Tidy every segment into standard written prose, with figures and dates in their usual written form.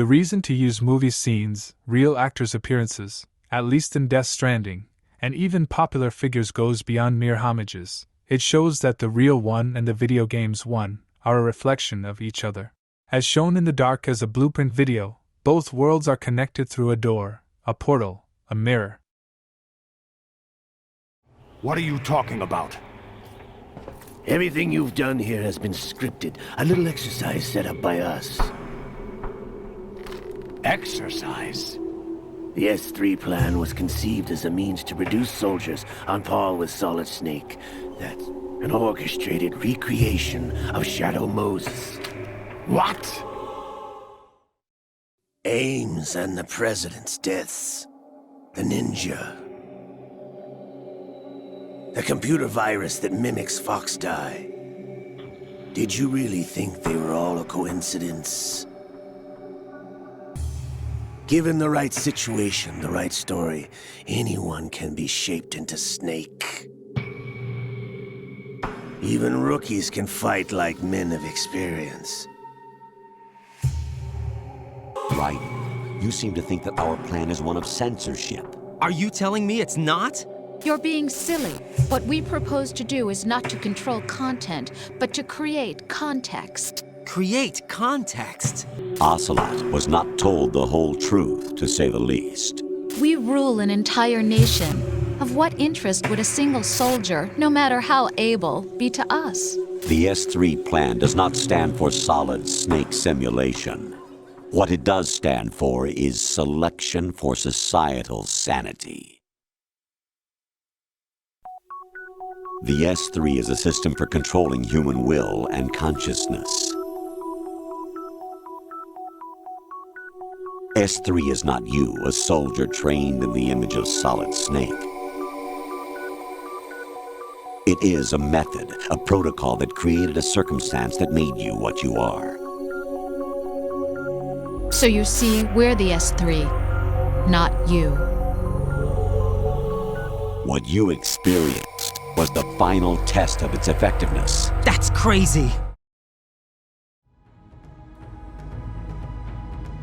The reason to use movie scenes, real actors' appearances, at least in Death Stranding, and even popular figures goes beyond mere homages. It shows that the real one and the video game's one are a reflection of each other. As shown in the dark as a blueprint video, both worlds are connected through a door, a portal, a mirror. What are you talking about? Everything you've done here has been scripted. A little exercise set up by us. Exercise? The S3 plan was conceived as a means to produce soldiers on par with Solid Snake. That's an orchestrated recreation of Shadow Moses. What? Ames and the President's deaths. The ninja. The computer virus that mimics Fox Die. Did you really think they were all a coincidence? Given the right situation, the right story, anyone can be shaped into Snake. Even rookies can fight like men of experience. Right. You seem to think that our plan is one of censorship. Are you telling me it's not? You're being silly. What we propose to do is not to control content, but to create context. Create context? Ocelot was not told the whole truth, to say the least. We rule an entire nation. Of what interest would a single soldier, no matter how able, be to us? The S3 plan does not stand for Solid Snake simulation. What it does stand for is selection for societal sanity. The S3 is a system for controlling human will and consciousness. S3 is not you, a soldier trained in the image of Solid Snake. It is a method, a protocol that created a circumstance that made you what you are. So you see, we're the S3, not you. What you experienced was the final test of its effectiveness. That's crazy!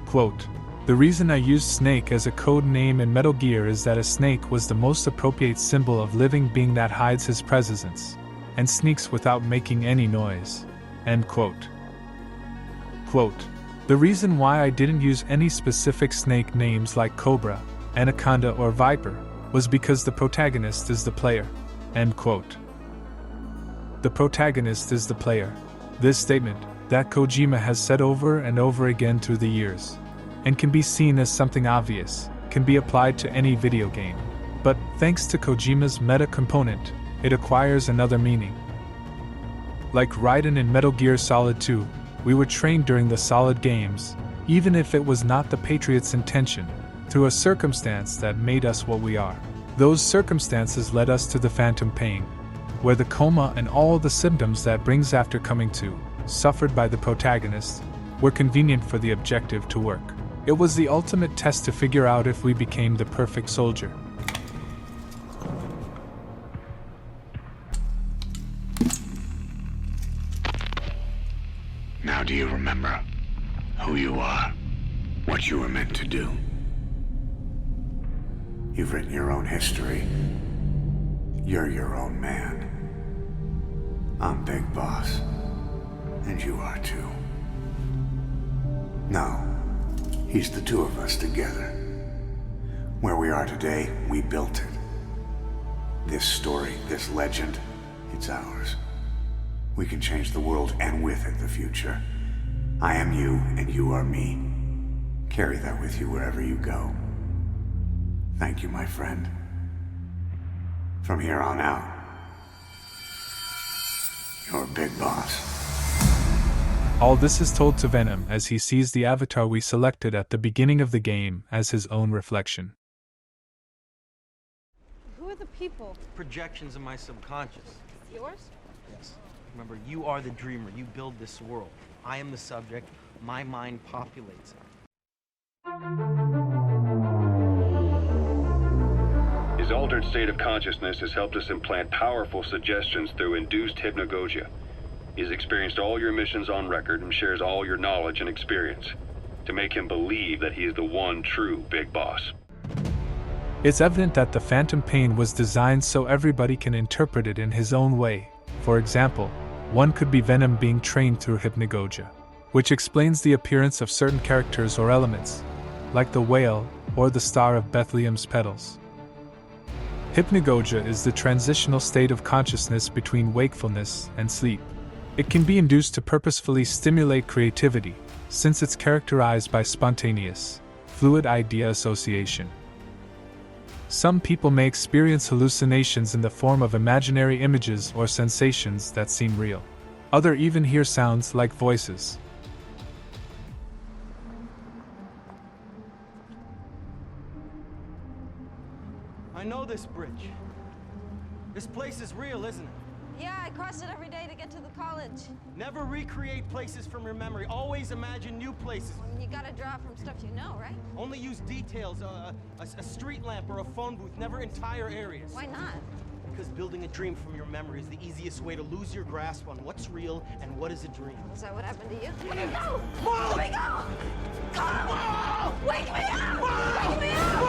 Quote, "The reason I used Snake as a code name in Metal Gear is that a snake was the most appropriate symbol of living being that hides his presence and sneaks without making any noise." End quote. Quote, "The reason why I didn't use any specific snake names like Cobra, Anaconda, or Viper was because the protagonist is the player." End quote. The protagonist is the player. This statement, that Kojima has said over and over again through the years, and can be seen as something obvious, can be applied to any video game. But, thanks to Kojima's meta component, it acquires another meaning. Like Raiden in Metal Gear Solid 2, we were trained during the Solid games, even if it was not the Patriots' intention, through a circumstance that made us what we are. Those circumstances led us to the phantom pain, where the coma and all the symptoms that brings after coming to, suffered by the protagonist, were convenient for the objective to work. It was the ultimate test to figure out if we became the perfect soldier. Now do you remember who you are? What you were meant to do? You've written your own history. You're your own man. I'm Big Boss. And you are too. No. He's the two of us together. Where we are today, we built it. This story, this legend, it's ours. We can change the world and with it the future. I am you and you are me. Carry that with you wherever you go. Thank you, my friend. From here on out, you're Big Boss. All this is told to Venom as he sees the avatar we selected at the beginning of the game as his own reflection. Who are the people? Projections of my subconscious. Yours? Yes. Remember, you are the dreamer. You build this world. I am the subject. My mind populates it. His altered state of consciousness has helped us implant powerful suggestions through induced hypnagogia. He's experienced all your missions on record and shares all your knowledge and experience. to make him believe that he is the one true big boss. It's evident that the phantom pain was designed so everybody can interpret it in his own way. For example, one could be Venom being trained through hypnagogia, which explains the appearance of certain characters or elements, like the whale or the Star of Bethlehem's petals. Hypnagogia is the transitional state of consciousness between wakefulness and sleep. It can be induced to purposefully stimulate creativity, since it's characterized by spontaneous, fluid idea association. Some people may experience hallucinations in the form of imaginary images or sensations that seem real. Others even hear sounds like voices. I know this bridge. This place is real, isn't it? Yeah, I cross it every day to get to the college. Never recreate places from your memory. Always imagine new places. I mean, you gotta draw from stuff you know, right? Only use details, a street lamp or a phone booth, never entire areas. Why not? Because building a dream from your memory is the easiest way to lose your grasp on what's real and what is a dream. Is that what happened to you? Let me go! Let me go! Oh! Wake me up! Wake me up!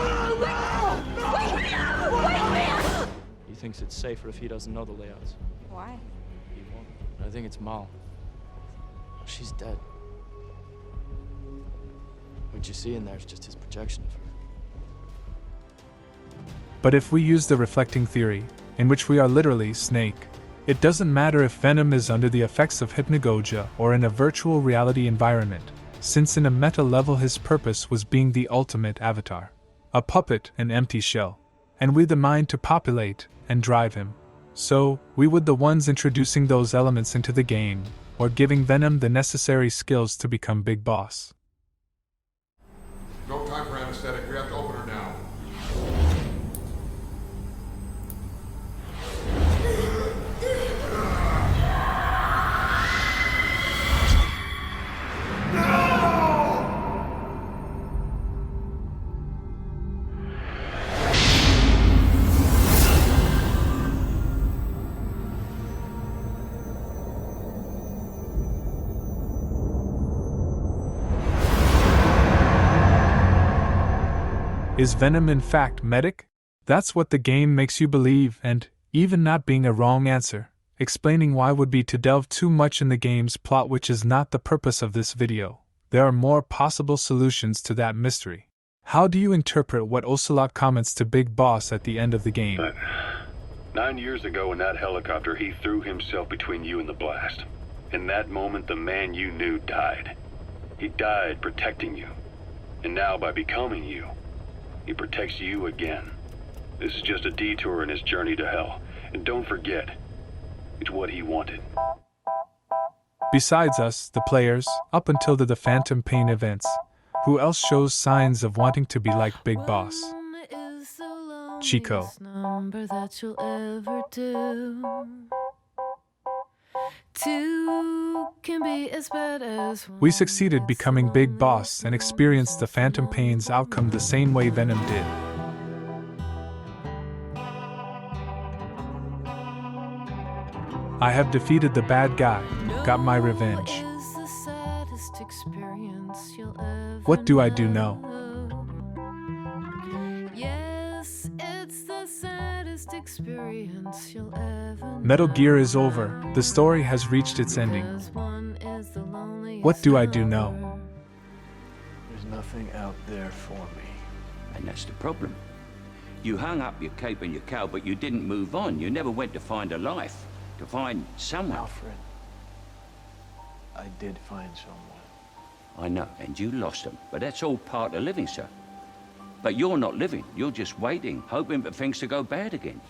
Wake me up! Wake me up! He thinks it's safer if he doesn't know the layouts. Why? He won't. I think it's Mal. She's dead. What you see in there is just his projection of her. But if we use the reflecting theory, in which we are literally Snake, it doesn't matter if Venom is under the effects of hypnagogia or in a virtual reality environment, since in a meta level his purpose was being the ultimate avatar. A puppet, an empty shell. And we the mind to populate and drive him. So, we would the ones introducing those elements into the game, or giving Venom the necessary skills to become Big Boss. No time for anesthetic, we have to open her now. Is Venom in fact medic? That's what the game makes you believe, and, even not being a wrong answer, explaining why would be to delve too much in the game's plot, which is not the purpose of this video. There are more possible solutions to that mystery. How do you interpret what Ocelot comments to Big Boss at the end of the game? But 9 years ago in that helicopter, he threw himself between you and the blast. In that moment, the man you knew died. He died protecting you. And now, by becoming you, he protects you again. This is just a detour in his journey to hell. And don't forget, it's what he wanted. Besides us, the players, up until the Phantom Pain events, who else shows signs of wanting to be like Big Boss? Chico. Number that you'll ever do. Two can be as bad as one. We succeeded becoming Big Boss and experienced the Phantom Pain's outcome the same way Venom did. I have defeated the bad guy, got my revenge. What do I do now? Yes, it's the saddest experience you'll ever. Metal Gear is over, the story has reached its ending. What do I do now? There's nothing out there for me. And that's the problem. You hung up your cape and your cow, but you didn't move on. You never went to find a life, to find someone. Alfred, I did find someone. I know, and you lost them, but that's all part of living, sir. But you're not living, you're just waiting, hoping for things to go bad again.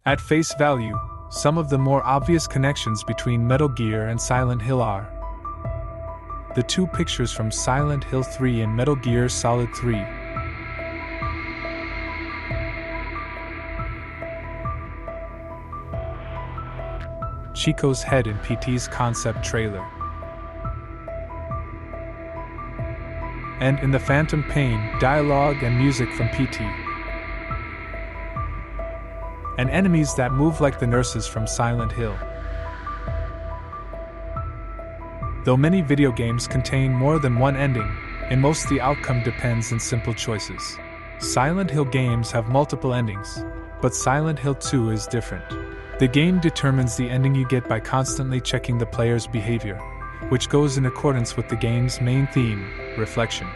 At face value, some of the more obvious connections between Metal Gear and Silent Hill are the two pictures from Silent Hill 3 and Metal Gear Solid 3. Chico's head in PT's concept trailer. And in The Phantom Pain, dialogue and music from PT. And enemies that move like the nurses from Silent Hill. Though many video games contain more than one ending, in most the outcome depends on simple choices. Silent Hill games have multiple endings, but Silent Hill 2 is different. The game determines the ending you get by constantly checking the player's behavior, which goes in accordance with the game's main theme, reflection.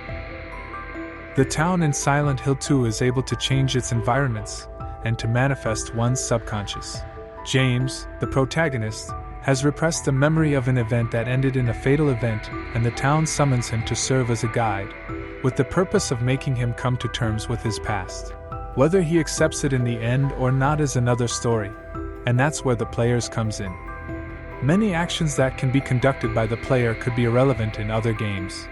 The town in Silent Hill 2 is able to change its environments and to manifest one's subconscious. James, the protagonist, has repressed the memory of an event that ended in a fatal event, and the town summons him to serve as a guide, with the purpose of making him come to terms with his past. Whether he accepts it in the end or not is another story, and that's where the players comes in. Many actions that can be conducted by the player could be irrelevant in other games,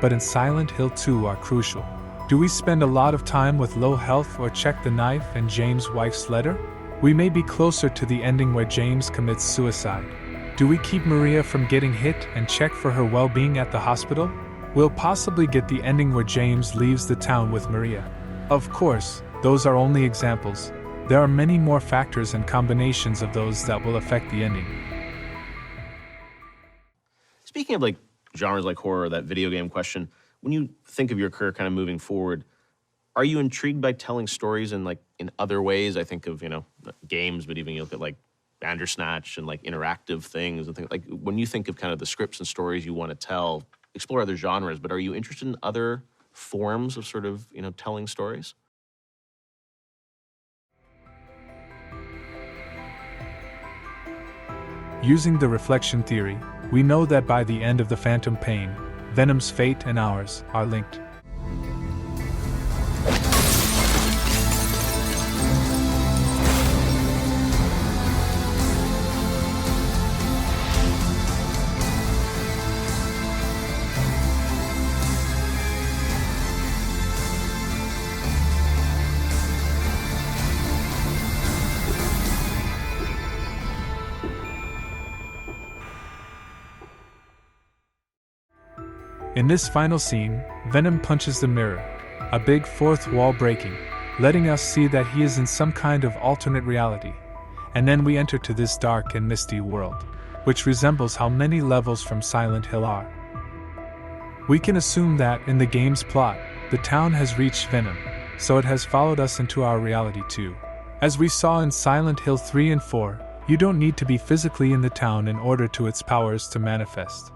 but in Silent Hill 2 are crucial. Do we spend a lot of time with low health or check the knife and James' wife's letter? We may be closer to the ending where James commits suicide. Do we keep Maria from getting hit and check for her well-being at the hospital? We'll possibly get the ending where James leaves the town with Maria. Of course, those are only examples. There are many more factors and combinations of those that will affect the ending. Speaking of genres like horror, that video game question, when you think of your career kind of moving forward, are you intrigued by telling stories in other ways? I think of, games, but even you look at Bandersnatch and interactive things and things when you think of kind of the scripts and stories you want to tell, explore other genres, but are you interested in other forms of sort of, telling stories? Using the reflection theory, we know that by the end of The Phantom Pain, Venom's fate and ours are linked. In this final scene, Venom punches the mirror, a big fourth wall breaking, letting us see that he is in some kind of alternate reality, and then we enter to this dark and misty world, which resembles how many levels from Silent Hill are. We can assume that, in the game's plot, the town has reached Venom, so it has followed us into our reality too. As we saw in Silent Hill 3 and 4, you don't need to be physically in the town in order to its powers to manifest.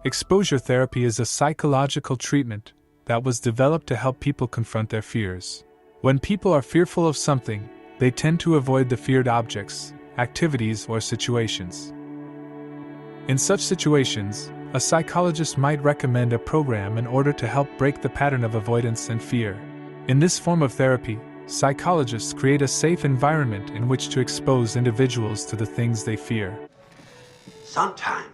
Exposure therapy is a psychological treatment that was developed to help people confront their fears. When people are fearful of something, they tend to avoid the feared objects, activities, or situations. In such situations, a psychologist might recommend a program in order to help break the pattern of avoidance and fear. In this form of therapy, psychologists create a safe environment in which to expose individuals to the things they fear. Sometimes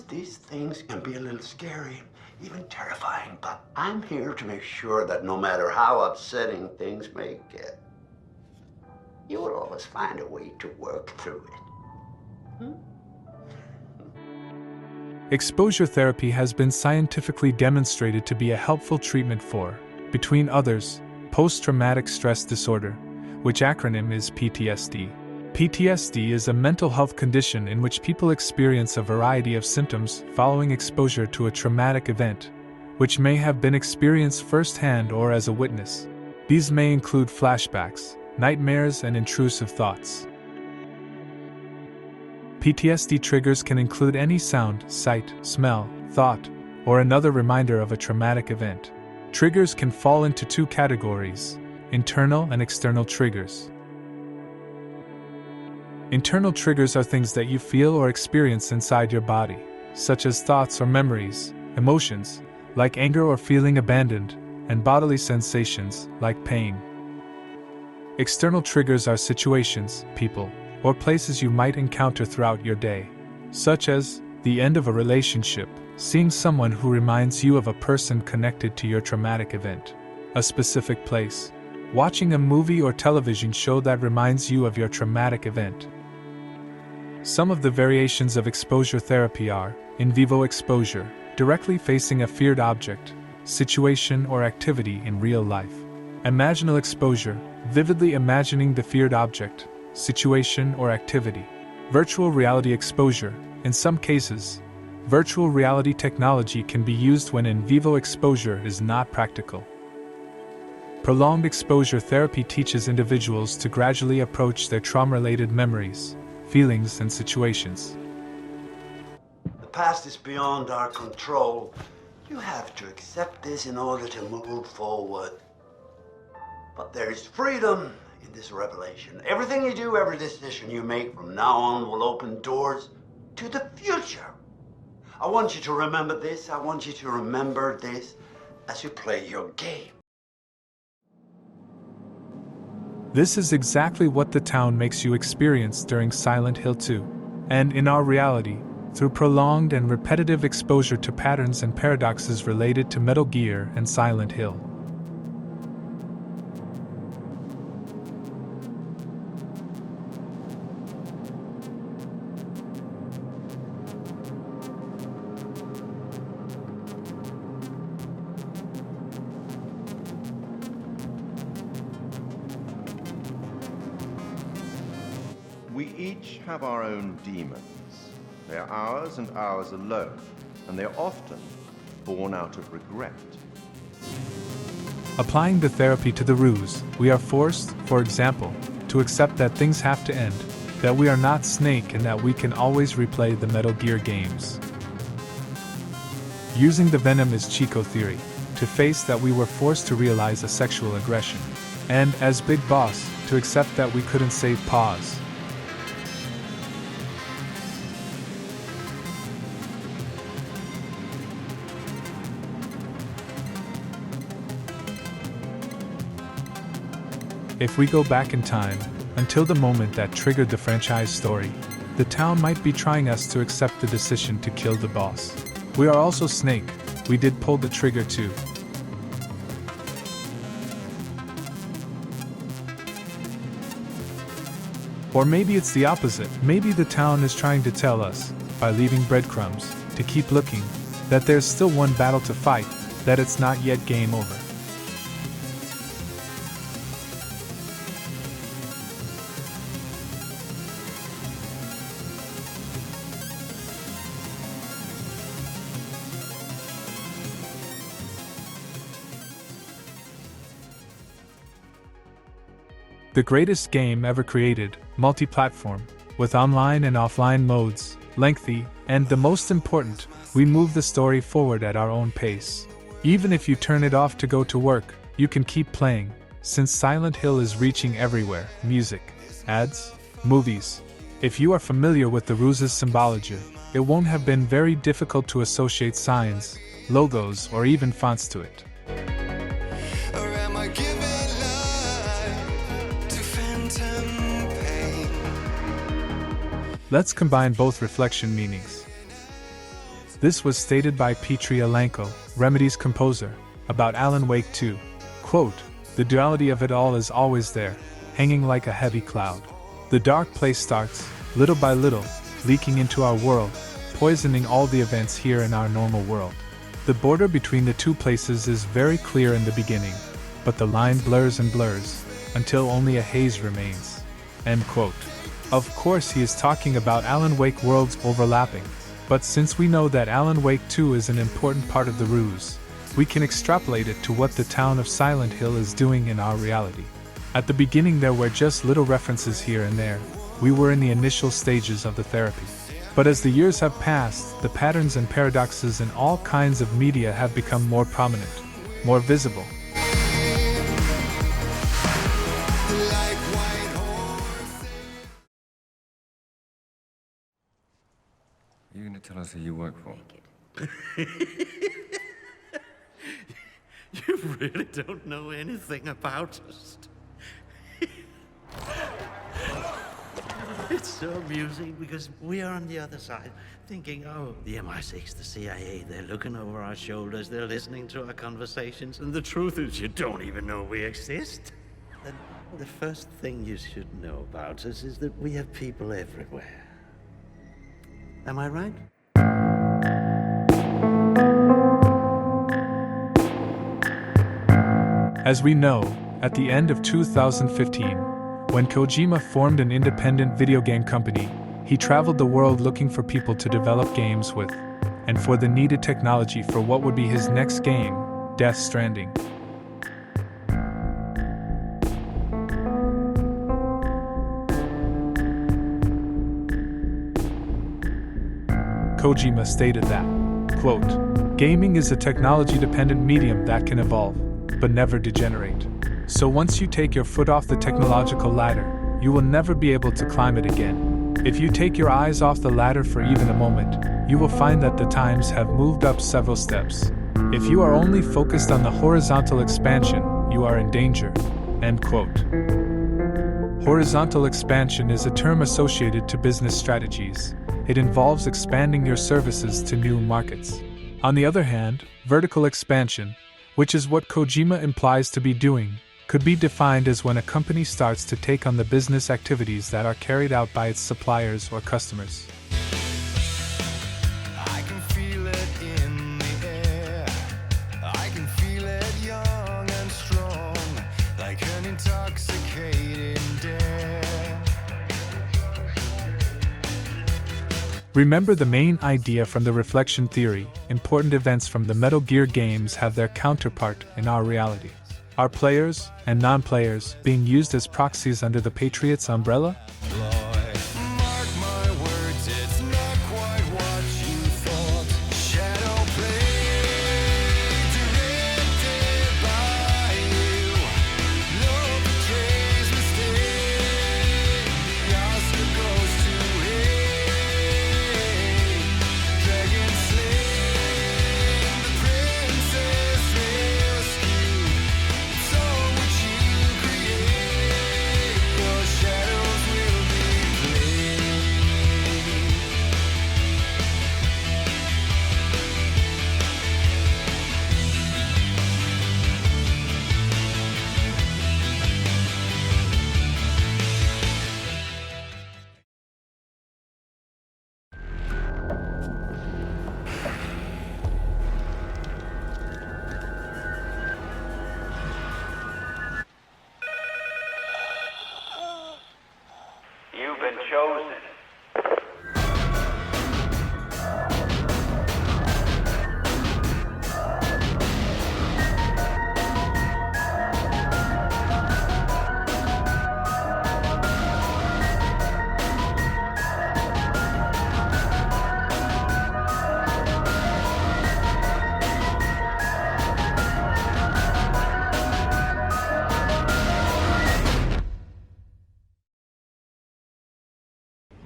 these things can be a little scary, even terrifying, but I'm here to make sure that no matter how upsetting things may get, you will always find a way to work through it. Exposure therapy has been scientifically demonstrated to be a helpful treatment for, between others, post-traumatic stress disorder, which acronym is PTSD. PTSD is a mental health condition in which people experience a variety of symptoms following exposure to a traumatic event, which may have been experienced firsthand or as a witness. These may include flashbacks, nightmares, and intrusive thoughts. PTSD triggers can include any sound, sight, smell, thought, or another reminder of a traumatic event. Triggers can fall into two categories: internal and external triggers. Internal triggers are things that you feel or experience inside your body, such as thoughts or memories, emotions, like anger or feeling abandoned, and bodily sensations, like pain. External triggers are situations, people, or places you might encounter throughout your day, such as the end of a relationship, seeing someone who reminds you of a person connected to your traumatic event, a specific place, watching a movie or television show that reminds you of your traumatic event. Some of the variations of exposure therapy are in vivo exposure, directly facing a feared object, situation, or activity in real life. Imaginal exposure, vividly imagining the feared object, situation, or activity. Virtual reality exposure, in some cases, virtual reality technology can be used when in vivo exposure is not practical. Prolonged exposure therapy teaches individuals to gradually approach their trauma-related memories, feelings, and situations. The past is beyond our control. You have to accept this in order to move forward. But there is freedom in this revelation. Everything you do, every decision you make from now on will open doors to the future. I want you to remember this. I want you to remember this as you play your game. This is exactly what the town makes you experience during Silent Hill 2. And in our reality, through prolonged and repetitive exposure to patterns and paradoxes related to Metal Gear and Silent Hill. We each have our own demons. They are ours and ours alone, and they are often born out of regret. Applying the therapy to the ruse, we are forced, for example, to accept that things have to end, that we are not Snake, and that we can always replay the Metal Gear games. Using the venom is Chico theory, to face that we were forced to realize a sexual aggression. And, as Big Boss, to accept that we couldn't save Paws. If we go back in time, until the moment that triggered the franchise story, the town might be trying us to accept the decision to kill the boss. We are also Snake, we did pull the trigger too. Or maybe it's the opposite, maybe the town is trying to tell us, by leaving breadcrumbs, to keep looking, that there's still one battle to fight, that it's not yet game over. The greatest game ever created, multi-platform, with online and offline modes, lengthy, and the most important, we move the story forward at our own pace. Even if you turn it off to go to work, you can keep playing, since Silent Hill is reaching everywhere, music, ads, movies. If you are familiar with the ruse's symbology, it won't have been very difficult to associate signs, logos, or even fonts to it. Let's combine both reflection meanings. This was stated by Petri Alanko, Remedy's composer, about Alan Wake 2. Quote, "The duality of it all is always there, hanging like a heavy cloud. The dark place starts, little by little, leaking into our world, poisoning all the events here in our normal world. The border between the two places is very clear in the beginning, but the line blurs and blurs, until only a haze remains." End quote. Of course he is talking about Alan Wake worlds overlapping, but since we know that Alan Wake 2 is an important part of the ruse, we can extrapolate it to what the town of Silent Hill is doing in our reality. At the beginning there were just little references here and there, we were in the initial stages of the therapy. But as the years have passed, the patterns and paradoxes in all kinds of media have become more prominent, more visible. Are you going to tell us who you work for? You really don't know anything about us. It's so amusing because we are on the other side thinking, oh, the MI6, the CIA, they're looking over our shoulders, they're listening to our conversations, and the truth is you don't even know we exist. And the first thing you should know about us is that we have people everywhere. Am I right? As we know, at the end of 2015, when Kojima formed an independent video game company, he traveled the world looking for people to develop games with, and for the needed technology for what would be his next game, Death Stranding. Kojima stated that, quote, "Gaming is a technology-dependent medium that can evolve, but never degenerate. So once you take your foot off the technological ladder, you will never be able to climb it again. If you take your eyes off the ladder for even a moment, you will find that the times have moved up several steps. If you are only focused on the horizontal expansion, you are in danger." End quote. Horizontal expansion is a term associated to business strategies. It involves expanding your services to new markets. On the other hand, vertical expansion, which is what Kojima implies to be doing, could be defined as when a company starts to take on the business activities that are carried out by its suppliers or customers. I can feel it in the air. I can feel it young and strong, like an intoxicating dare. Remember the main idea from the reflection theory: important events from the Metal Gear games have their counterpart in our reality. Are players and non-players being used as proxies under the Patriots umbrella? Mark my words, it's not quite what you thought. Shadow play directed by you. Love betrays mistake. The Oscar goes to Dragon slaying, the princess rescued. It's all what you create. Your shadows will be played. You've been chosen.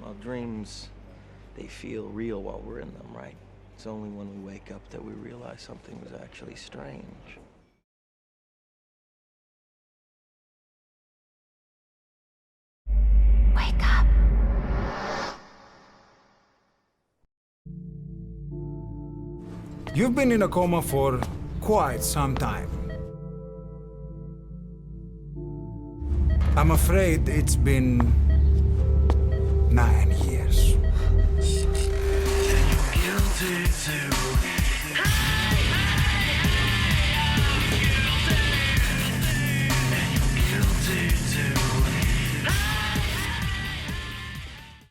Well, dreams, they feel real while we're in them, right? It's only when we wake up that we realize something was actually strange. Wake up. You've been in a coma for quite some time. I'm afraid it's been 9 years.